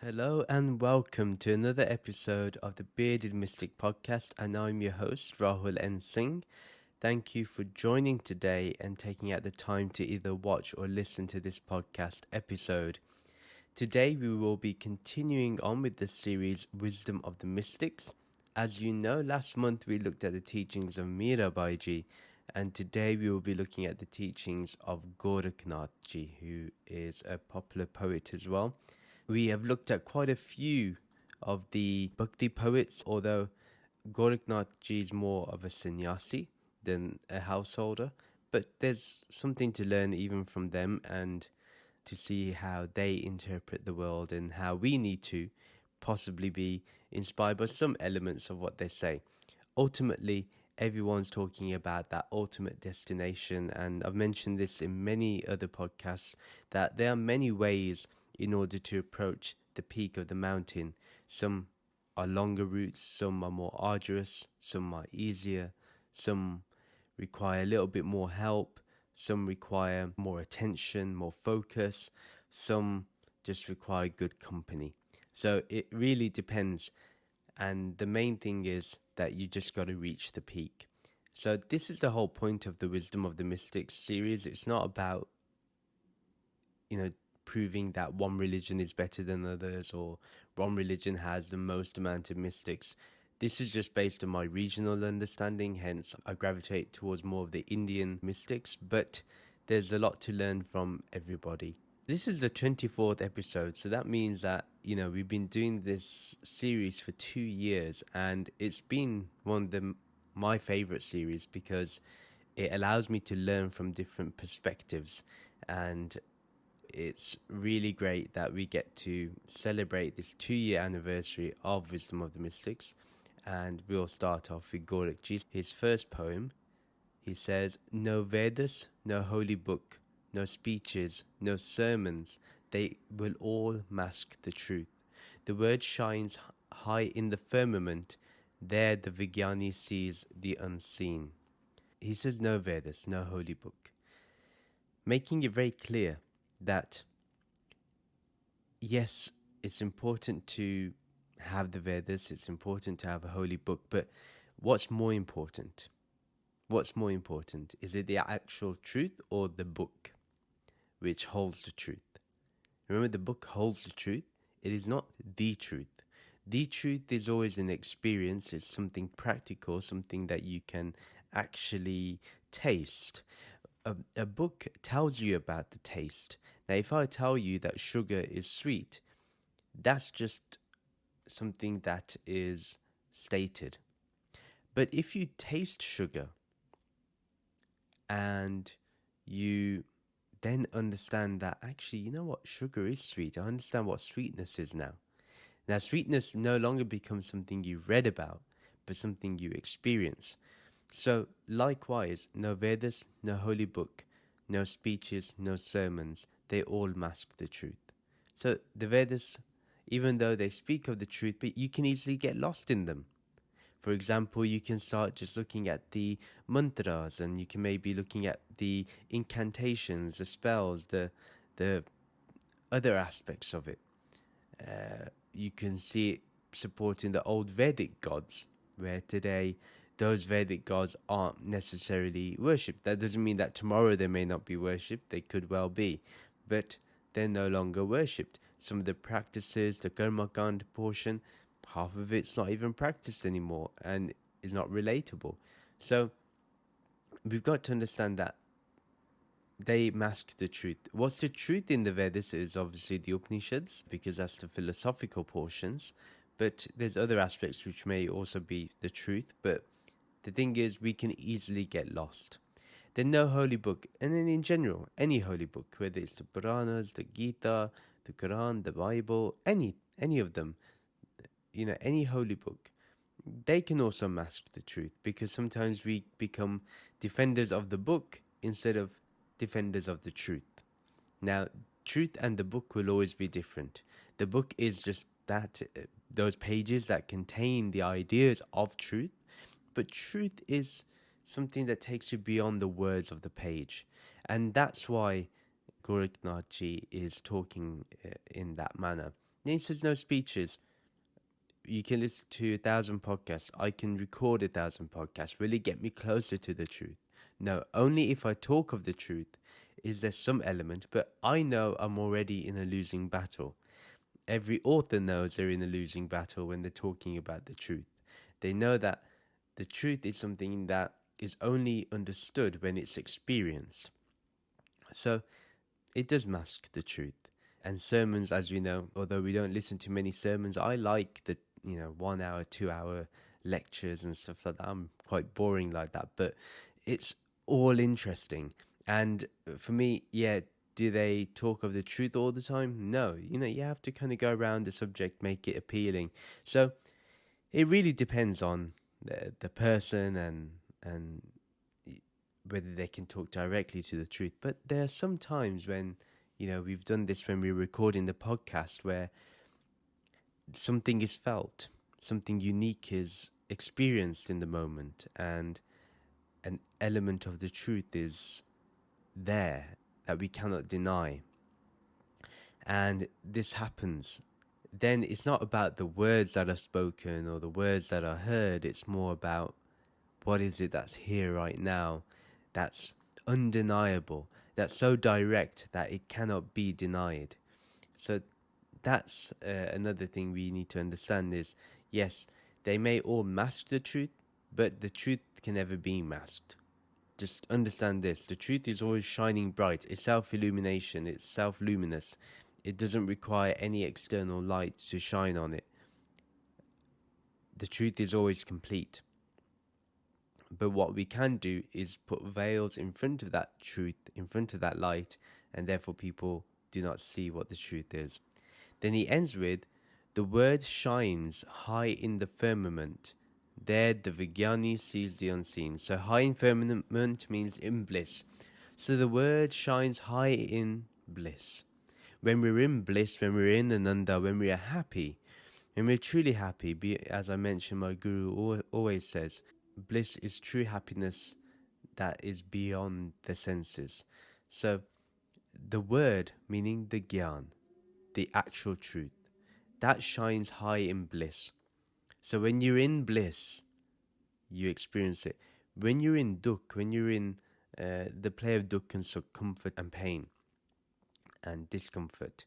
Hello and welcome to another episode of the Bearded Mystic podcast, and I'm your host, Rahul N Singh. Thank you for joining today and taking out the time to either watch or listen to this podcast episode. Today we will be continuing on with the series Wisdom of the Mystics. As you know, last month we looked at the teachings of Mirabai Ji, and today we will be looking at the teachings of Gorakh Nath Ji, who is a popular poet as well. We have looked at quite a few of the Bhakti poets, although Gorakh Nath Ji is more of a sannyasi than a householder. But there's something to learn even from them and to see how they interpret the world and how we need to possibly be inspired by some elements of what they say. Ultimately, everyone's talking about that ultimate destination, and I've mentioned this in many other podcasts that there are many ways in order to approach the peak of the mountain. Some are longer routes, some are more arduous, some are easier, some require a little bit more help, some require more attention, more focus, some just require good company. So it really depends, and the main thing is that you just got to reach the peak. So this is the whole point of the Wisdom of the Mystics series. It's not about, proving that one religion is better than others or one religion has the most amount of mystics. This is just based on my regional understanding, hence I gravitate towards more of the Indian mystics, but there's a lot to learn from everybody. This is the 24th episode, so that means that, we've been doing this series for 2 years, and it's been one of my favorite series because it allows me to learn from different perspectives, and it's really great that we get to celebrate this 2-year anniversary of Wisdom of the Mystics. And we'll start off with Gorakh Ji. His first poem, he says, "No Vedas, no holy book, no speeches, no sermons, they will all mask the truth. The word shines high in the firmament, there the Vijnani sees the unseen." He says no Vedas, no holy book, making it very clear that yes, it's important to have the Vedas, it's important to have a holy book, but what's more important? What's more important? Is it the actual truth or the book which holds the truth? Remember, the book holds the truth. It is not the truth. The truth is always an experience. It's something practical, something that you can actually taste. A book tells you about the taste. Now, if I tell you that sugar is sweet, that's just something that is stated. But if you taste sugar and you then understand that actually, you know what, sugar is sweet. I understand what sweetness is now. Now, sweetness no longer becomes something you read about, but something you experience. So, likewise, no Vedas, no holy book, no speeches, no sermons, they all mask the truth. So, the Vedas, even though they speak of the truth, but you can easily get lost in them. For example, you can start just looking at the mantras, and you can maybe looking at the incantations, the spells, the other aspects of it. You can see it supporting the old Vedic gods, where today those Vedic gods aren't necessarily worshipped. That doesn't mean that tomorrow they may not be worshipped. They could well be, but they're no longer worshipped. Some of the practices, the Karmakand portion, half of it's not even practiced anymore and is not relatable. So we've got to understand that they mask the truth. What's the truth in the Vedas is obviously the Upanishads, because that's the philosophical portions, but there's other aspects which may also be the truth. But the thing is, we can easily get lost. There's no holy book, and then in general, any holy book, whether it's the Puranas, the Gita, the Quran, the Bible, any of them, any holy book, they can also mask the truth, because sometimes we become defenders of the book instead of defenders of the truth. Now, truth and the book will always be different. The book is just that, those pages that contain the ideas of truth, but truth is something that takes you beyond the words of the page. And that's why Gorakh Nath Ji is talking in that manner. Then he says no speeches. You can listen to 1,000 podcasts. I can record 1,000 podcasts. Will it get me closer to the truth? No, only if I talk of the truth is there some element, but I know I'm already in a losing battle. Every author knows they're in a losing battle when they're talking about the truth. They know that the truth is something that is only understood when it's experienced. So it does mask the truth. And sermons, as we know, although we don't listen to many sermons, I like the 1 hour, 2 hour lectures and stuff like that. I'm quite boring like that, but it's all interesting. And for me, yeah, do they talk of the truth all the time? No. You have to kind of go around the subject, make it appealing. So it really depends on the person and whether they can talk directly to the truth. But there are some times when, we've done this when we're recording the podcast where something is felt, something unique is experienced in the moment, and an element of the truth is there that we cannot deny. And this happens. Then it's not about the words that are spoken or the words that are heard. It's more about what is it that's here right now, that's undeniable, that's so direct that it cannot be denied. So that's another thing we need to understand is, yes, they may all mask the truth, but the truth can never be masked. Just understand this. The truth is always shining bright. It's self-illumination. It's self-luminous. It doesn't require any external light to shine on it. The truth is always complete. But what we can do is put veils in front of that truth, in front of that light, and therefore people do not see what the truth is. Then he ends with, the word shines high in the firmament. There the Vijnani sees the unseen. So high in firmament means in bliss. So the word shines high in bliss. When we're in bliss, when we're in Ananda, when we are happy, when we're truly happy, as I mentioned, my guru always says, bliss is true happiness that is beyond the senses. So the word, meaning the gyan, the actual truth, that shines high in bliss. So when you're in bliss, you experience it. When you're in dukh, when you're in the play of dukh and sukh, comfort and pain and discomfort,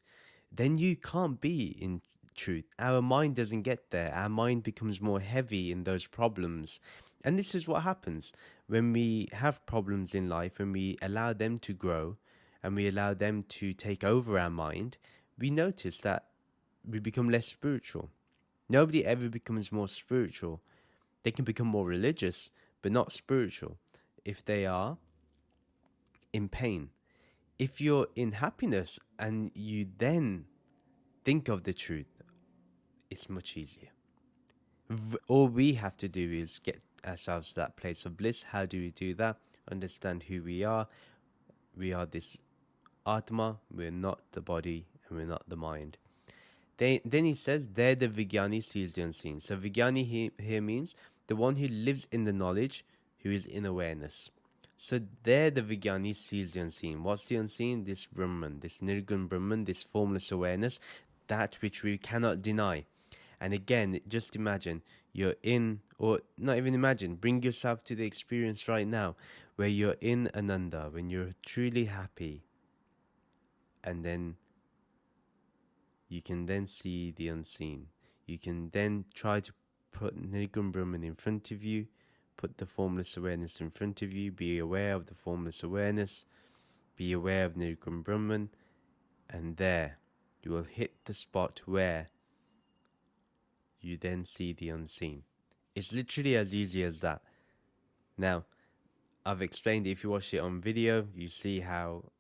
then you can't be in truth. Our mind doesn't get there. Our mind becomes more heavy in those problems. And this is what happens when we have problems in life, when we allow them to grow and we allow them to take over our mind, we notice that we become less spiritual. Nobody ever becomes more spiritual. They can become more religious, but not spiritual if they are in pain. If you're in happiness and you then think of the truth, it's much easier. All we have to do is get ourselves to that place of bliss. How do we do that? Understand who we are. We are this Atma. We're not the body and we're not the mind. Then he says, there the Vijnani sees the unseen. So Vijnani here means the one who lives in the knowledge, who is in awareness. So there the Vijnani sees the unseen. What's the unseen? This Brahman, this Nirgun Brahman, this formless awareness, that which we cannot deny. And again, just imagine you're in, or not even imagine, bring yourself to the experience right now where you're in Ananda, when you're truly happy. And then you can then see the unseen. You can then try to put Nirgun Brahman in front of you, put the formless awareness in front of you, be aware of the formless awareness, be aware of Nirgun Brahman, and there you will hit the spot where you then see the unseen. It's literally as easy as that. Now, I've explained it. If you watch it on video, you see how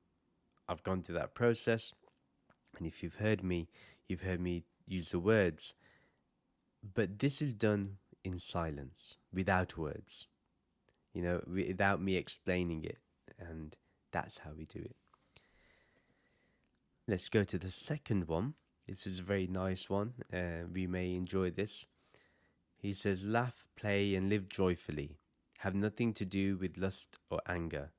I've gone through that process. And if you've heard me use the words. But this is done in silence, without words. Without me explaining it. And that's how we do it. Let's go to the second one. This is a very nice one. We may enjoy this. He says, laugh, play, and live joyfully. Have nothing to do with lust or anger.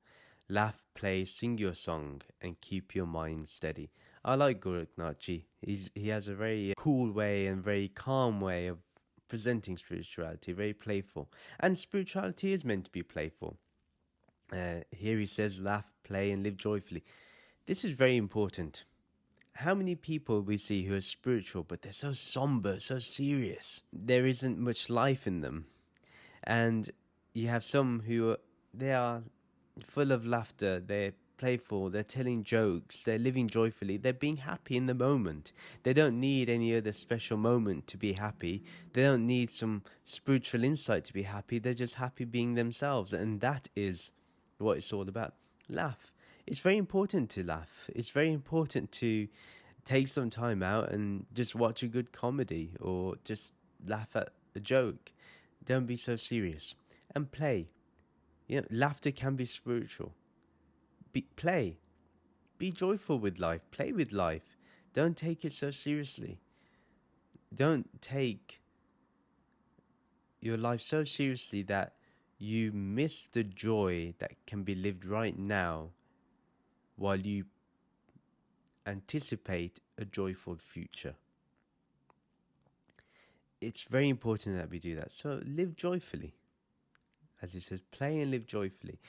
Laugh, play, sing your song, and keep your mind steady. I like Gorakh Nath Ji. He has a very cool way and very calm way of presenting spirituality, very playful. And spirituality is meant to be playful. Here he says, laugh, play, and live joyfully. This is very important. How many people we see who are spiritual, but they're so somber, so serious? There isn't much life in them. And you have some who they are full of laughter, they're playful, they're telling jokes, they're living joyfully, they're being happy in the moment. They don't need any other special moment to be happy. They don't need some spiritual insight to be happy. They're just happy being themselves. And that is what it's all about. Laugh. It's very important to laugh. It's very important to take some time out and just watch a good comedy or just laugh at a joke. Don't be so serious. And play. Laughter can be spiritual. Play. Be joyful with life. Play with life. Don't take it so seriously. Don't take your life so seriously that you miss the joy that can be lived right now while you anticipate a joyful future. It's very important that we do that. So live joyfully. As he says, play and live joyfully.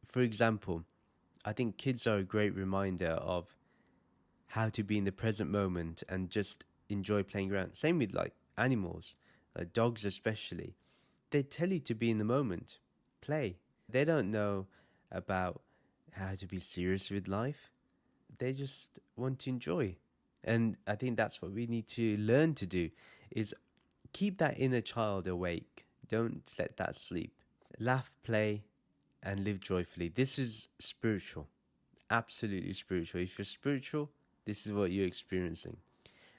For example, I think kids are a great reminder of how to be in the present moment and just enjoy playing around. Same with like animals, like dogs especially. They tell you to be in the moment, play. They don't know about how to be serious with life. They just want to enjoy. And I think that's what we need to learn to do, is keep that inner child awake. Don't let that sleep. Laugh, play, and live joyfully. This is spiritual. Absolutely spiritual. If you're spiritual, this is what you're experiencing.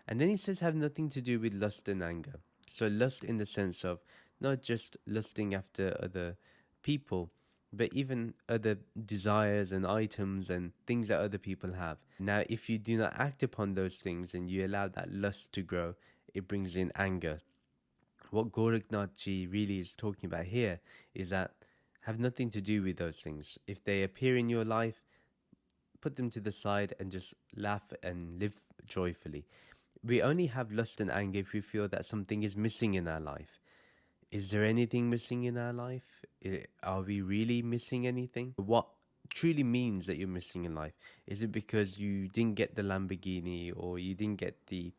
And then he says have nothing to do with lust and anger. So lust in the sense of not just lusting after other people, but even other desires and items and things that other people have. Now, if you do not act upon those things and you allow that lust to grow, it brings in anger. What Gorakh Nath Ji really is talking about here is that have nothing to do with those things. If they appear in your life, put them to the side and just laugh and live joyfully. We only have lust and anger if we feel that something is missing in our life. Is there anything missing in our life? Are we really missing anything? What truly means that you're missing in life? Is it because you didn't get the Lamborghini, or you didn't get the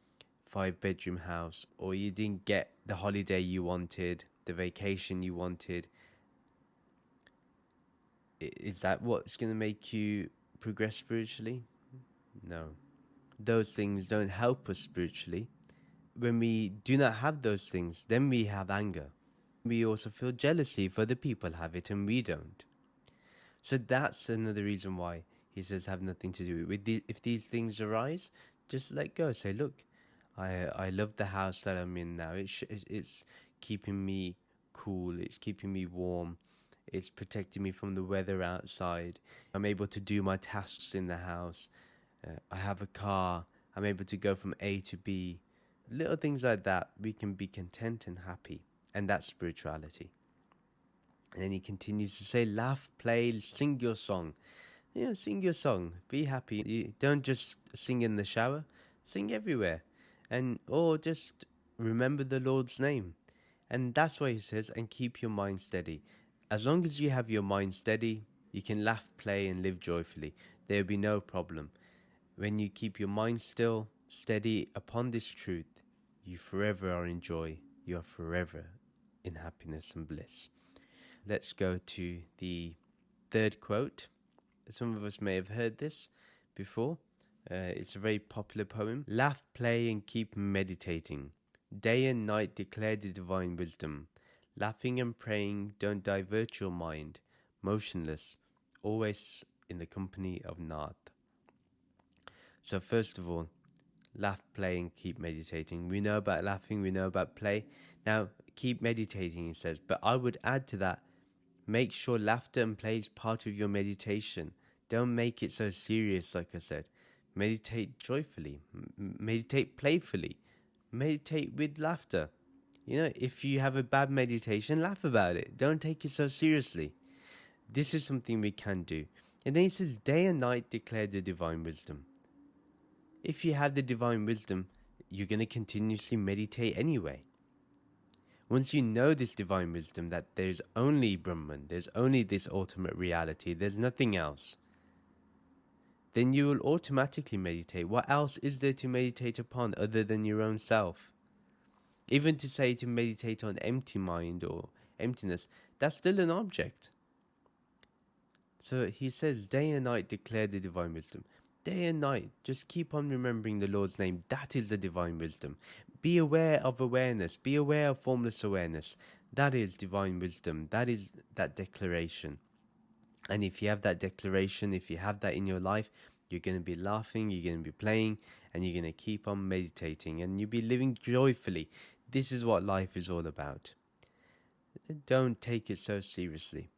5-bedroom house, or you didn't get the holiday you wanted, the vacation you wanted? Is that what's going to make you progress spiritually? No. Those things don't help us spiritually. When we do not have those things, then we have anger. We also feel jealousy if other people have it and we don't. So that's another reason why he says have nothing to do with it. If these things arise, just let go. Say, look, I love the house that I'm in now. It's keeping me cool. It's keeping me warm. It's protecting me from the weather outside. I'm able to do my tasks in the house. I have a car. I'm able to go from A to B. Little things like that, we can be content and happy. And that's spirituality. And then he continues to say, laugh, play, sing your song. Sing your song. Be happy. You don't just sing in the shower. Sing everywhere. Or just remember the Lord's name. And that's what he says, and keep your mind steady. As long as you have your mind steady, you can laugh, play, and live joyfully. There will be no problem. When you keep your mind still, steady upon this truth, you forever are in joy. You are forever in happiness and bliss. Let's go to the third quote. Some of us may have heard this before. It's a very popular poem. Laugh, play, and keep meditating. Day and night declare the divine wisdom. Laughing and praying, don't divert your mind. Motionless, always in the company of Nath. So first of all, laugh, play, and keep meditating. We know about laughing, we know about play. Now, keep meditating, he says. But I would add to that, make sure laughter and play is part of your meditation. Don't make it so serious, like I said. Meditate joyfully. Meditate playfully. Meditate with laughter. If you have a bad meditation, laugh about it. Don't take it so seriously. This is something we can do. And then he says, day and night declare the divine wisdom. If you have the divine wisdom, you're going to continuously meditate anyway. Once you know this divine wisdom, that there's only Brahman, there's only this ultimate reality, there's nothing else, then you will automatically meditate. What else is there to meditate upon other than your own self? Even to say to meditate on empty mind or emptiness, that's still an object. So he says, day and night declare the divine wisdom. Day and night, just keep on remembering the Lord's name. That is the divine wisdom. Be aware of awareness. Be aware of formless awareness. That is divine wisdom. That is that declaration. And if you have that declaration, if you have that in your life, you're going to be laughing, you're going to be playing, and you're going to keep on meditating, and you'll be living joyfully. This is what life is all about. Don't take it so seriously.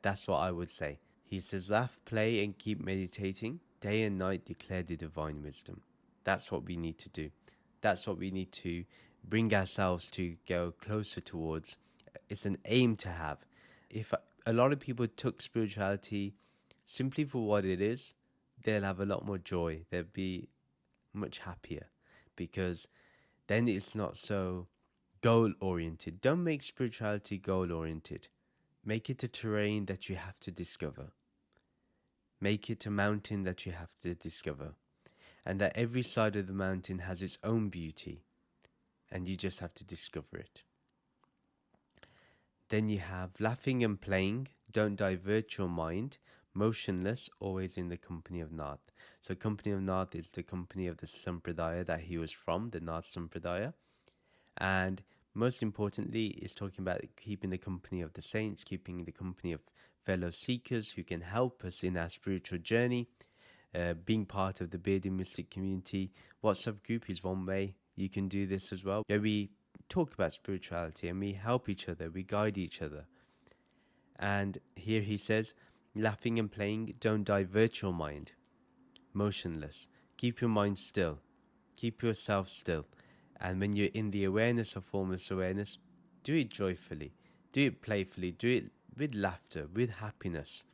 That's what I would say. He says, laugh, play, and keep meditating. Day and night declare the divine wisdom. That's what we need to do. That's what we need to bring ourselves to go closer towards. It's an aim to have. If a lot of people took spirituality simply for what it is, they'll have a lot more joy. They'll be much happier, because then it's not so goal-oriented. Don't make spirituality goal-oriented. Make it a terrain that you have to discover. Make it a mountain that you have to discover. And that every side of the mountain has its own beauty. And you just have to discover it. Then you have laughing and playing. Don't divert your mind. Motionless, always in the company of Nath. So company of Nath is the company of the Sampradaya that he was from, the Nath Sampradaya. And most importantly, is talking about keeping the company of the saints, keeping the company of fellow seekers who can help us in our spiritual journey, being part of the Bearded Mystic community. WhatsApp group is one way you can do this as well, where we talk about spirituality and we help each other, we guide each other. And here he says, laughing and playing, don't divert your mind. Motionless, keep your mind still, keep yourself still. And when you're in the awareness of formless awareness, do it joyfully, do it playfully, do it with laughter, with happiness.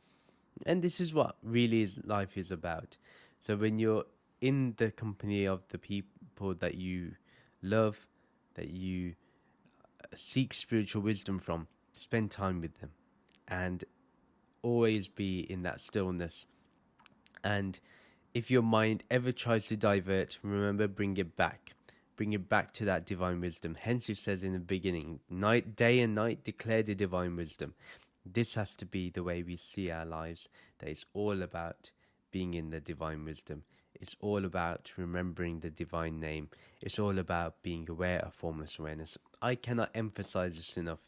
And this is what really life is about. So when you're in the company of the people that you love, that you seek spiritual wisdom from, spend time with them and always be in that stillness. And if your mind ever tries to divert, remember, bring it back. Bring it back to that divine wisdom. Hence it says in the beginning, night, day and night declare the divine wisdom. This has to be the way we see our lives, that it's all about being in the divine wisdom. It's all about remembering the divine name. It's all about being aware of formless awareness. I cannot emphasize this enough.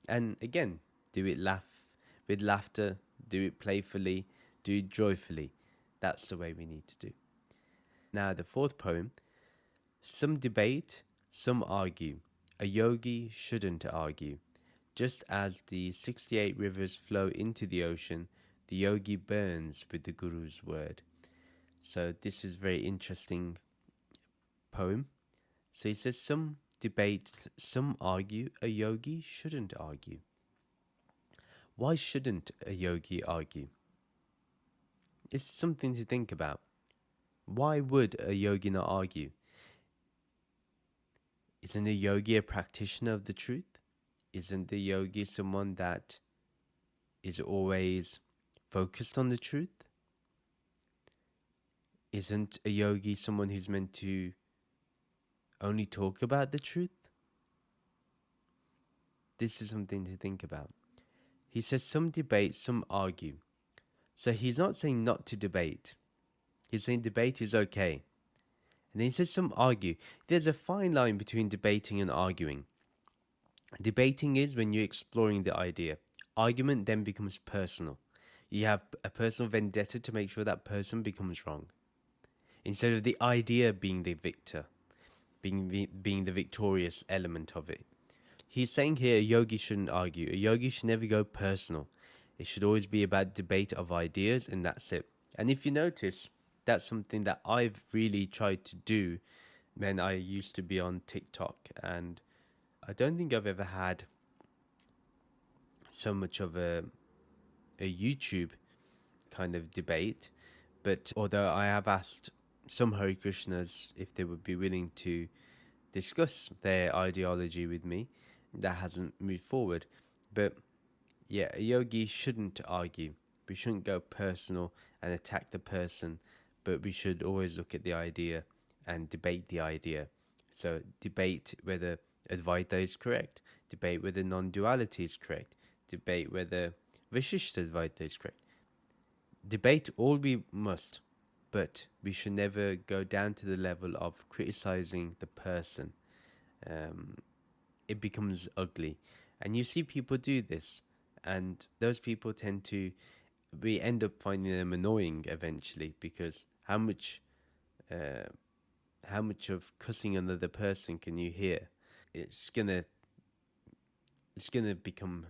And again, do it with laughter, do it playfully, do it joyfully. That's the way we need to do. Now the fourth poem. Some debate, some argue. A yogi shouldn't argue. Just as the 68 rivers flow into the ocean, the yogi burns with the Guru's word. So this is a very interesting poem. So he says, some debate, some argue. A yogi shouldn't argue. Why shouldn't a yogi argue? It's something to think about. Why would a yogi not argue? Isn't a yogi a practitioner of the truth? Isn't the yogi someone that is always focused on the truth? Isn't a yogi someone who's meant to only talk about the truth? This is something to think about. He says some debate, some argue. So he's not saying not to debate. He's saying debate is okay. And then he says some argue. There's a fine line between debating and arguing. Debating is when you're exploring the idea. Argument then becomes personal. You have a personal vendetta to make sure that person becomes wrong. Instead of the idea being the victor, being the victorious element of it. He's saying here a yogi shouldn't argue. A yogi should never go personal. It should always be about debate of ideas, and that's it. And if you notice, that's something that I've really tried to do when I used to be on TikTok, and I don't think I've ever had so much of a YouTube kind of debate. But although I have asked some Hare Krishnas, if they would be willing to discuss their ideology with me, that hasn't moved forward. But yeah, a yogi shouldn't argue. We shouldn't go personal and attack the person, but we should always look at the idea and debate the idea. So debate whether Advaita is correct, debate whether non-duality is correct, debate whether Vishishta Advaita is correct. Debate all we must, but we should never go down to the level of criticizing the person. It becomes ugly. And you see people do this, and those people tend to, we end up finding them annoying eventually, because uh, how much of cussing another person can you hear? It's gonna it's gonna become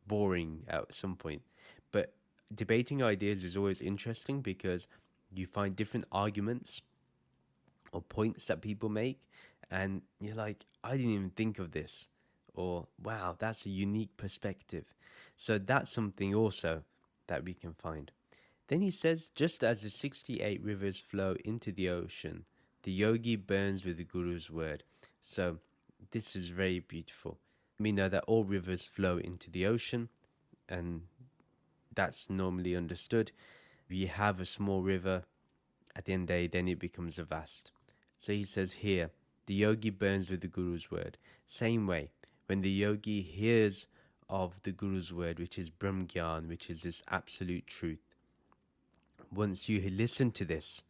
boring at some point. But debating ideas is always interesting because you find different arguments or points that people make, and you're like, I didn't even think of this, or wow, that's a unique perspective. So that's something also that we can find. Then he says, just as the 68 rivers flow into the ocean, the yogi burns with the Guru's word. So this is very beautiful. We know that all rivers flow into the ocean, and that's normally understood. We have a small river, at the end of the day, then it becomes a vast. So he says here, the yogi burns with the Guru's word. Same way, when the yogi hears of the Guru's word, which is Brahm Gyan, which is this absolute truth, once you listen to this,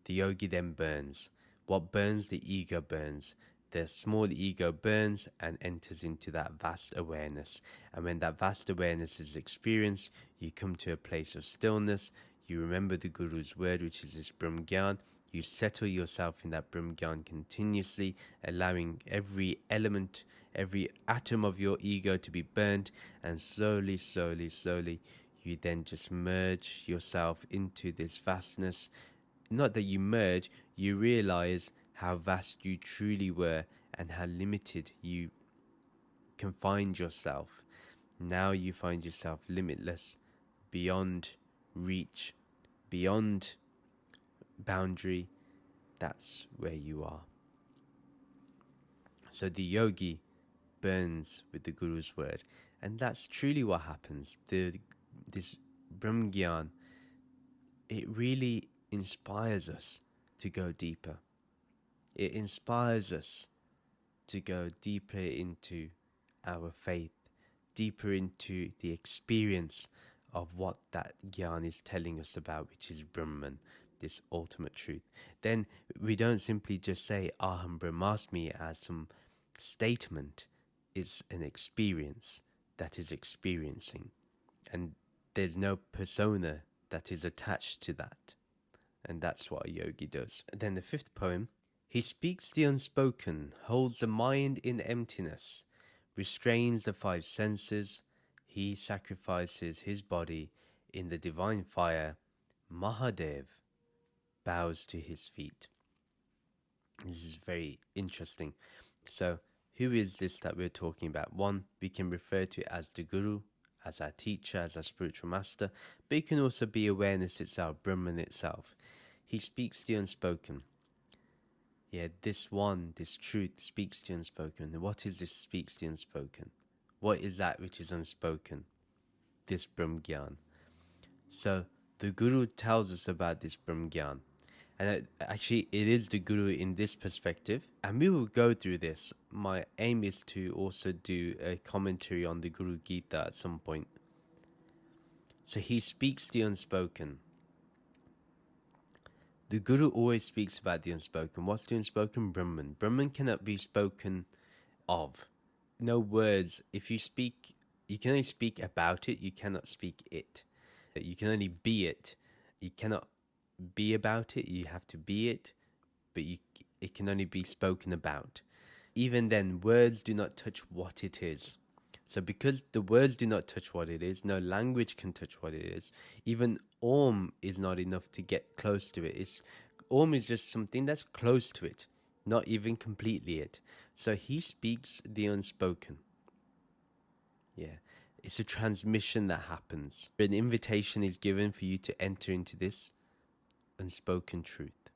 the yogi then burns. What burns? The ego burns. The small ego burns and enters into that vast awareness. And when that vast awareness is experienced, you come to a place of stillness. You remember the Guru's word, which is this Brahm Gyan. You settle yourself in that Brahm Gyan continuously, allowing every element, every atom of your ego to be burnt. And slowly, slowly, slowly, you then just merge yourself into this vastness. Not that you merge, you realize how vast you truly were and how limited you can find yourself. Now you find yourself limitless, beyond reach, beyond boundary. That's where you are. So the yogi burns with the Guru's word, and that's truly what happens. This Brahm Gyan, it really inspires us to go deeper. It inspires us to go deeper into our faith, deeper into the experience of what that Gyan is telling us about, which is Brahman, this ultimate truth. Then we don't simply just say Aham Brahmasmi as some statement. It's an experience that is experiencing, and there's no persona that is attached to that. And that's what a yogi does. And then the fifth poem, he speaks the unspoken, holds the mind in emptiness, restrains the five senses, he sacrifices his body in the divine fire, Mahadev bows to his feet. This is very interesting. So, who is this that we're talking about? One, we can refer to as the Guru, as our teacher, as our spiritual master, but it can also be awareness itself, Brahman itself. He speaks the unspoken. Yeah, this one, this truth speaks the unspoken. What is this speaks the unspoken? What is that which is unspoken? This Brahm Gyan. So the Guru tells us about this Brahm Gyan. And actually, it is the Guru in this perspective. And we will go through this. My aim is to also do a commentary on the Guru Gita at some point. So he speaks the unspoken. The Guru always speaks about the unspoken. What's the unspoken? Brahman. Brahman cannot be spoken of. No words. If you speak, you can only speak about it. You cannot speak it. You can only be it. You cannot be about it. You have to be it. But it can only be spoken about. Even then, words do not touch what it is. So because the words do not touch what it is, no language can touch what it is. Even Om is not enough to get close to it. Om is just something that's close to it, not even completely it. So he speaks the unspoken. Yeah, it's a transmission that happens. An invitation is given for you to enter into this unspoken truth.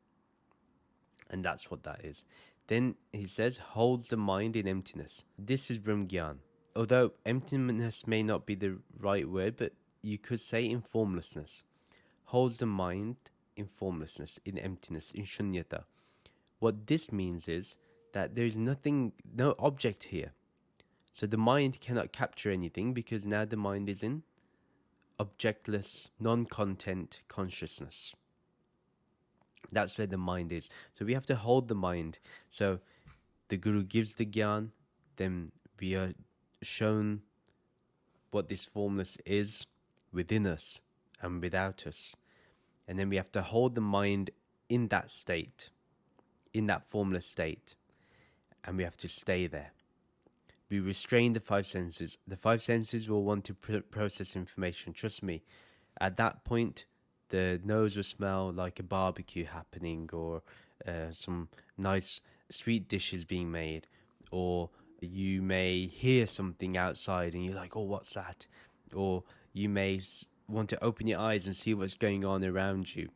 And that's what that is. Then he says, holds the mind in emptiness. This is Brahmgyan. Although emptiness may not be the right word, but you could say in formlessness. Holds the mind in formlessness, in emptiness, in shunyata. What this means is that there is nothing, no object here. So the mind cannot capture anything because now the mind is in objectless, non-content consciousness. That's where the mind is. So we have to hold the mind. So the Guru gives the Gyan, then we are shown what this formless is within us and without us. And then we have to hold the mind in that state, in that formless state. And we have to stay there. We restrain the five senses. The five senses will want to process information. Trust me, at that point, the nose will smell like a barbecue happening, or some nice sweet dishes being made, or you may hear something outside and you're like, oh, what's that? Or you may want to open your eyes and see what's going on around you.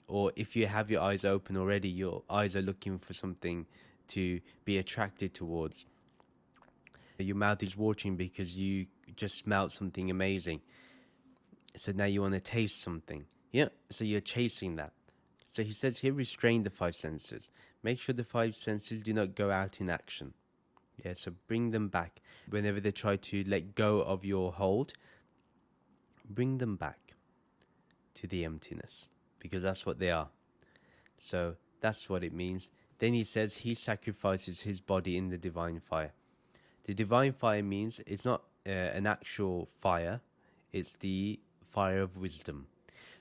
Or if you have your eyes open already, your eyes are looking for something to be attracted towards. Your mouth is watering because you just smelled something amazing. So now you want to taste something. Yeah, so you're chasing that. So he says here, restrain the five senses. Make sure the five senses do not go out in action. Yeah, so bring them back. Whenever they try to let go of your hold, bring them back to the emptiness, because that's what they are. So that's what it means. Then he says he sacrifices his body in the divine fire. The divine fire means it's not an actual fire, it's the fire of wisdom.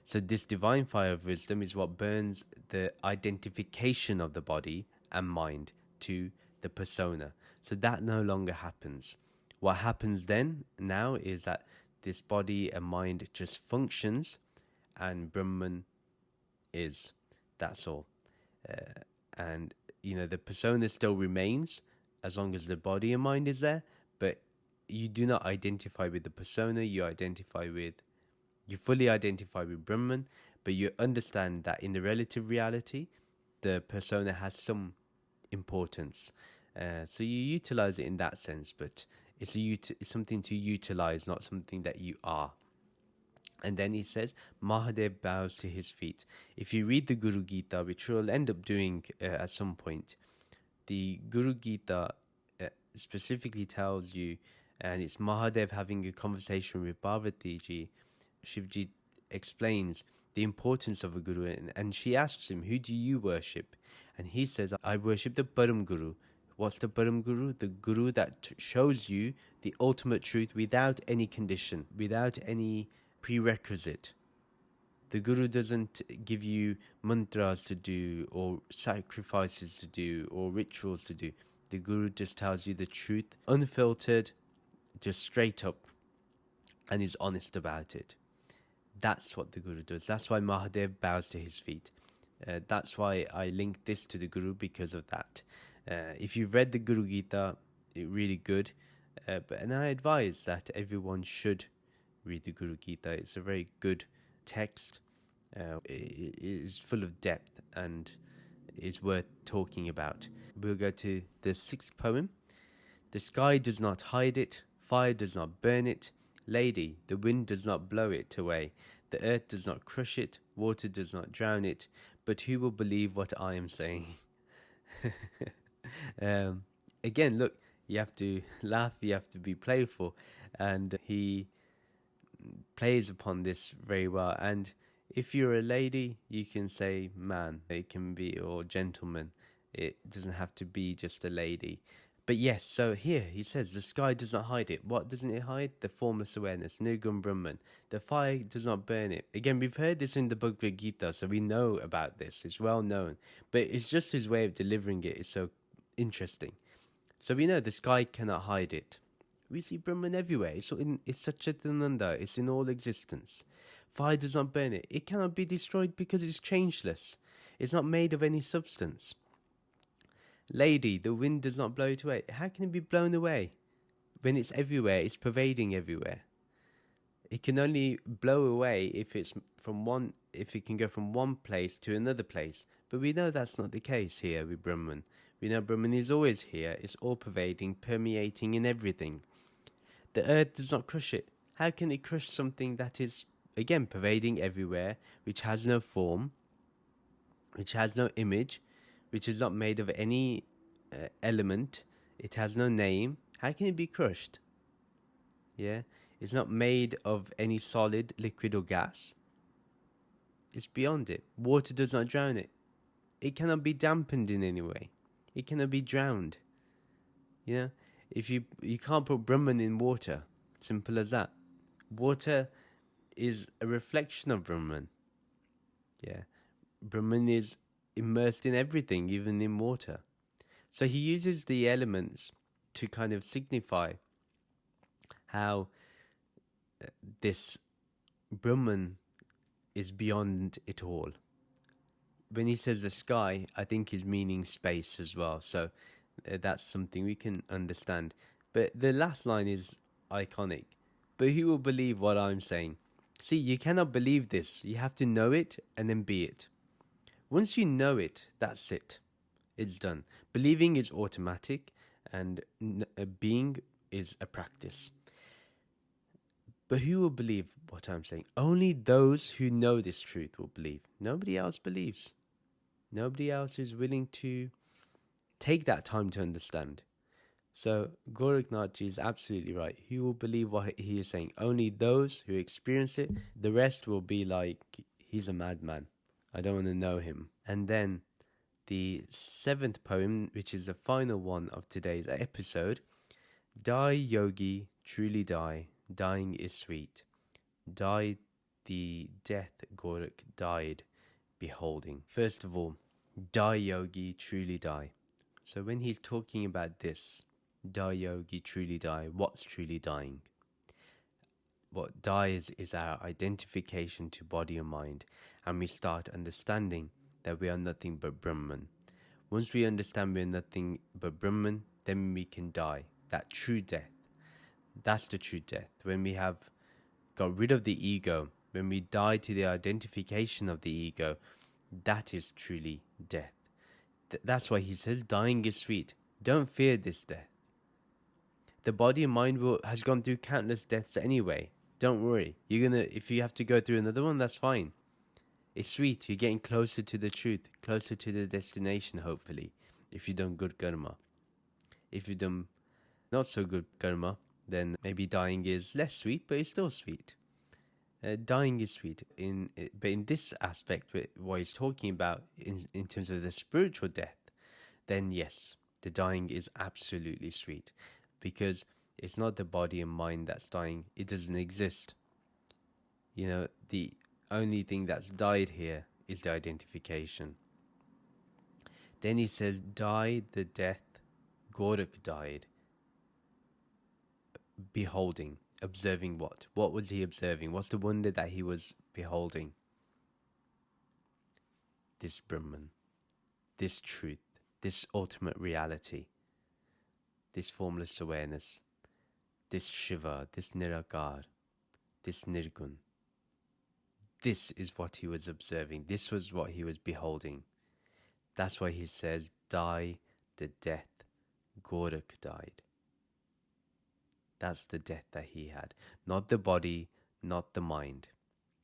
So this divine fire of wisdom is what burns the identification of the body and mind to the persona. So that no longer happens. What happens then, now, is that this body and mind just functions and Brahman is. That's all. And, the persona still remains as long as the body and mind is there, but you do not identify with the persona, you fully identify with Brahman, but you understand that in the relative reality, the persona has some importance. So you utilize it in that sense, but it's something to utilize, not something that you are. And then he says, Mahadev bows to his feet. If you read the Guru Gita, which we'll end up doing at some point, the Guru Gita specifically tells you, and it's Mahadev having a conversation with Parvati Ji. Shivji explains the importance of a Guru, and she asks him, who do you worship? And he says, I worship the Param Guru. What's the Param Guru? The Guru that shows you the ultimate truth without any condition, without any prerequisite. The Guru doesn't give you mantras to do, or sacrifices to do, or rituals to do. The Guru just tells you the truth, unfiltered, just straight up, and is honest about it. That's what the Guru does. That's why Mahadev bows to his feet. That's why I link this to the Guru, because of that. If you've read the Guru Gita, it's really good. And I advise that everyone should read the Guru Gita. It's a very good text. It is full of depth and is worth talking about. We'll go to the sixth poem. The sky does not hide it, fire does not burn it. Lady, the wind does not blow it away. The earth does not crush it, water does not drown it. But who will believe what I am saying? Again, look, you have to laugh, you have to be playful. And he plays upon this very well. And if you're a lady, you can say man. It can be, or gentleman. It doesn't have to be just a lady. But yes, so here he says, the sky does not hide it. What doesn't it hide? The formless awareness, Nirgun Brahman. The fire does not burn it. Again, we've heard this in the Bhagavad Gita, so we know about this. It's well known. But it's just his way of delivering it is so interesting. So we know the sky cannot hide it. We see Brahman everywhere. It's Satchitananda. It's in all existence. Fire does not burn it. It cannot be destroyed because it's changeless. It's not made of any substance. Lady, the wind does not blow it away. How can it be blown away when it's everywhere? It's pervading everywhere. It can only blow away if if it can go from one place to another place. But we know that's not the case here with Brahman. We know Brahman is always here. It's all pervading, permeating in everything. The earth does not crush it. How can it crush something that is, again, pervading everywhere, which has no form, which has no image, which is not made of any element, it has no name? How can it be crushed? Yeah, it's not made of any solid, liquid, or gas. It's beyond it. Water does not drown it. It cannot be dampened in any way. It cannot be drowned. You know, if you can't put Brahman in water, simple as that. Water is a reflection of Brahman. Yeah, Brahman is immersed in everything, even in water. So he uses the elements to kind of signify how this Brahman is beyond it all. When he says the sky, I think he's meaning space as well. So that's something we can understand. But the last line is iconic. But who will believe what I'm saying? See, you cannot believe this. You have to know it and then be it. Once you know it, that's it. It's done. Believing is automatic, and being is a practice. But who will believe what I'm saying? Only those who know this truth will believe. Nobody else believes. Nobody else is willing to take that time to understand. So Gorakh Nath Ji is absolutely right. Who will believe what he is saying? Only those who experience it. The rest will be like, he's a madman. I don't want to know him. And then the seventh poem, which is the final one of today's episode. Die, yogi, truly die. Dying is sweet. Die the death Gorakh died beholding. First of all, die, yogi, truly die. So when he's talking about this, die, yogi, truly die, what's truly dying? What dies is our identification to body and mind, and we start understanding that we are nothing but Brahman. Once we understand we are nothing but Brahman, then we can die. That true death. That's the true death. When we have got rid of the ego, when we die to the identification of the ego, that is truly death. That's why he says dying is sweet. Don't fear this death. The body and mind has gone through countless deaths anyway. Don't worry. If you have to go through another one, that's fine. It's sweet. You're getting closer to the truth, closer to the destination, hopefully, if you've done good karma. If you've done not so good karma, then maybe dying is less sweet, but it's still sweet. Dying is sweet. But in this aspect, what he's talking about in terms of the spiritual death, then yes, the dying is absolutely sweet, because it's not the body and mind that's dying. It doesn't exist. The only thing that's died here is the identification. Then he says, die the death Gorakh died beholding. Observing what? What was he observing? What's the wonder that he was beholding? This Brahman, this truth, this ultimate reality, this formless awareness, this Shiva, this Nirakar, this Nirgun. This is what he was observing. This was what he was beholding. That's why he says, die the death Gorakh died. That's the death that he had. Not the body, not the mind.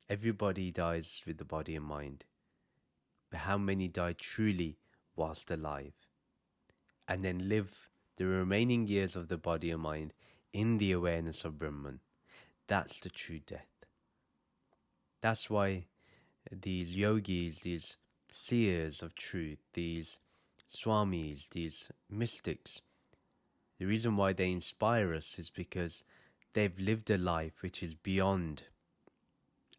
Everybody dies with the body and mind. But how many die truly whilst alive? And then live the remaining years of the body and mind in the awareness of Brahman. That's the true death. That's why these yogis, these seers of truth, these swamis, these mystics, the reason why they inspire us is because they've lived a life which is beyond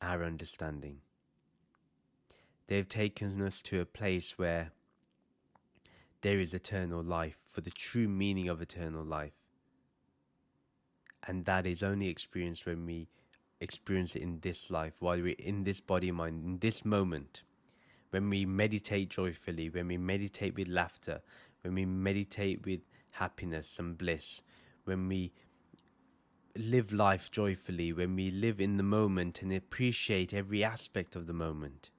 our understanding. They've taken us to a place where there is eternal life, for the true meaning of eternal life. And that is only experienced when we experience it in this life, while we're in this body and mind, in this moment. When we meditate joyfully, when we meditate with laughter, when we meditate with happiness and bliss, when we live life joyfully, when we live in the moment and appreciate every aspect of the moment,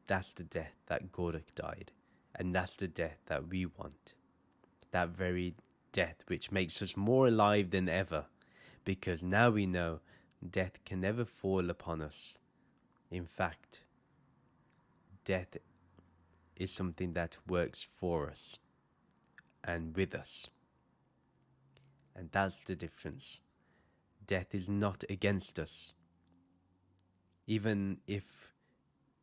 that's the death that Gorakh died. And that's the death that we want. That very death which makes us more alive than ever. Because now we know death can never fall upon us. In fact, death is something that works for us and with us. And that's the difference. Death is not against us. Even if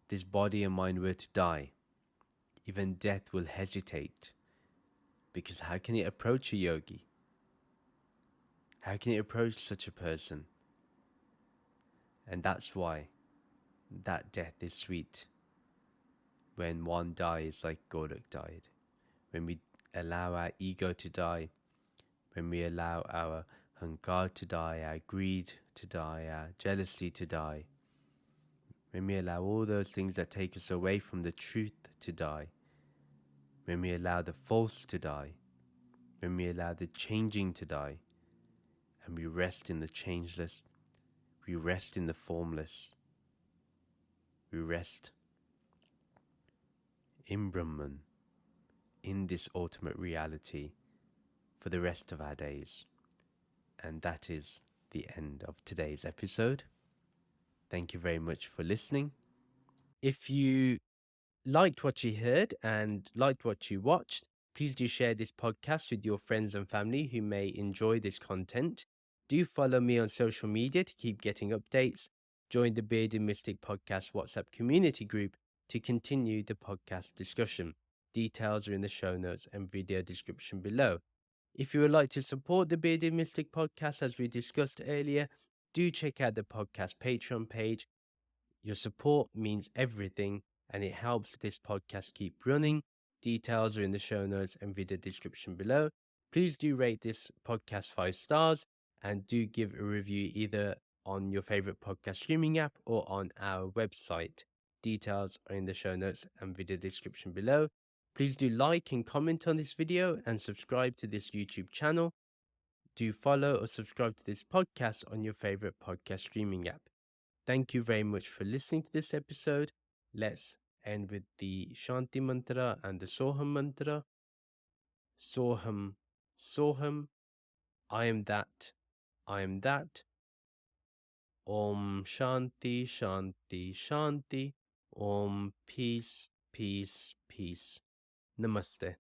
this body and mind were to die, even death will hesitate. Because how can it approach a yogi? How can it approach such a person? And that's why that death is sweet. When one dies like Gorakh died. When we allow our ego to die. When we allow our hunkar to die, our greed to die, our jealousy to die. When we allow all those things that take us away from the truth to die. When we allow the false to die. When we allow the changing to die. And we rest in the changeless. We rest in the formless. We rest in Brahman, in this ultimate reality for the rest of our days. And that is the end of today's episode. Thank you very much for listening. If you liked what you heard and liked what you watched, please do share this podcast with your friends and family who may enjoy this content. Do follow me on social media to keep getting updates. Join the Bearded Mystic Podcast WhatsApp community group to continue the podcast discussion. Details are in the show notes and video description below. If you would like to support the Bearded Mystic Podcast, as we discussed earlier, do check out the podcast Patreon page. Your support means everything, and it helps this podcast keep running. Details are in the show notes and video description below. Please do rate this podcast 5 stars and do give a review either on your favorite podcast streaming app or on our website. Details are in the show notes and video description below. Please do like and comment on this video and subscribe to this YouTube channel. Do follow or subscribe to this podcast on your favorite podcast streaming app. Thank you very much for listening to this episode. Let's end with the Shanti mantra and the Soham mantra. Soham, Soham, I am that, I am that. Om Shanti, Shanti, Shanti. Om Peace, Peace, Peace. Namaste.